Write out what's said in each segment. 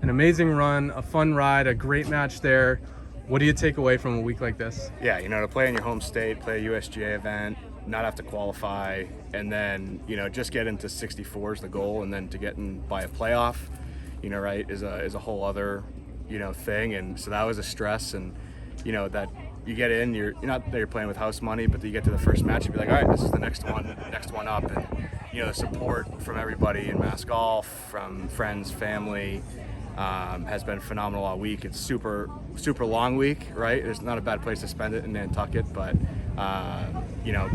an amazing run, a fun ride, a great match there. What do you take away from a week like this? Yeah, to play in your home state, play a USGA event, not have to qualify, and then, just get into 64 is the goal, and then to get in by a playoff, right, is a whole other, thing. And so that was a stress, and, that you get in, you're not that you're playing with house money, but you get to the first match, you'd be like, all right, this is the next one up. And, the support from everybody in Mass Golf, from friends, family, has been phenomenal all week. It's super long week, right? It's not a bad place to spend it in Nantucket, but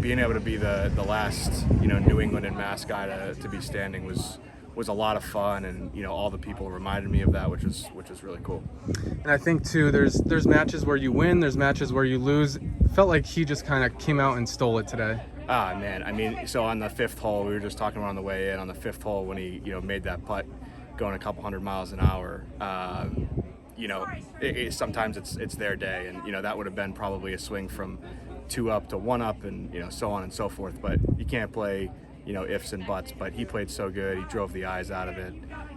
being able to be the last New England and Mass guy to be standing was a lot of fun, and all the people reminded me of that, which is really cool. And I think too, there's matches where you win, there's matches where you lose. Felt like he just kind of came out and stole it today. Ah, man, I mean, so on the fifth hole, we were just talking about on the way in, on the fifth hole when he made that putt going a couple hundred miles an hour, sometimes it's their day, and that would have been probably a swing from 2 up to 1 up, and so on and so forth. But you can't play ifs and buts. But he played so good, he drove the eyes out of it.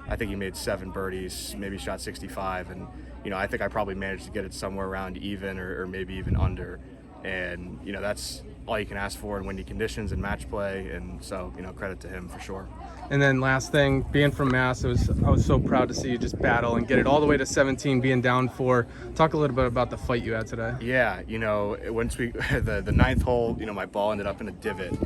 I think he made 7 birdies, maybe shot 65, and I think I probably managed to get it somewhere around even or maybe even under, and that's all you can ask for in windy conditions and match play. And so credit to him for sure. And then last thing, being from Mass, I was so proud to see you just battle and get it all the way to 17, being down 4. Talk a little bit about the fight you had today. Yeah, once we the ninth hole, my ball ended up in a divot,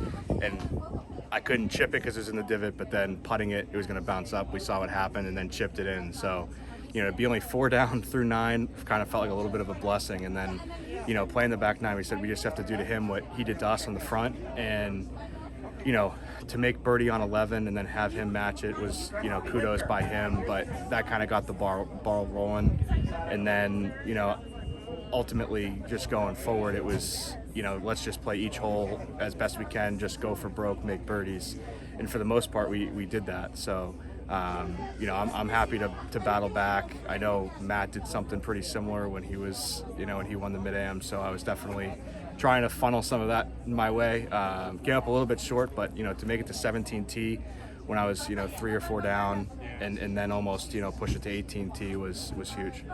and I couldn't chip it because it was in the divot, but then putting it was going to bounce up. We saw what happened and then chipped it in. So, to be only 4 down through 9 kind of felt like a little bit of a blessing. And then, playing the back 9, we said we just have to do to him what he did to us on the front. And, to make birdie on 11 and then have him match it was, kudos by him. But that kind of got the ball rolling. And then, ultimately just going forward, it was, let's just play each hole as best we can, just go for broke, make birdies. And for the most part, we did that. So, I'm happy to battle back. I know Matt did something pretty similar when he was, when he won the Mid-Am. So I was definitely trying to funnel some of that my way. Came up a little bit short, but, to make it to 17T when I was, 3 or 4 down and then almost, push it to 18T was huge.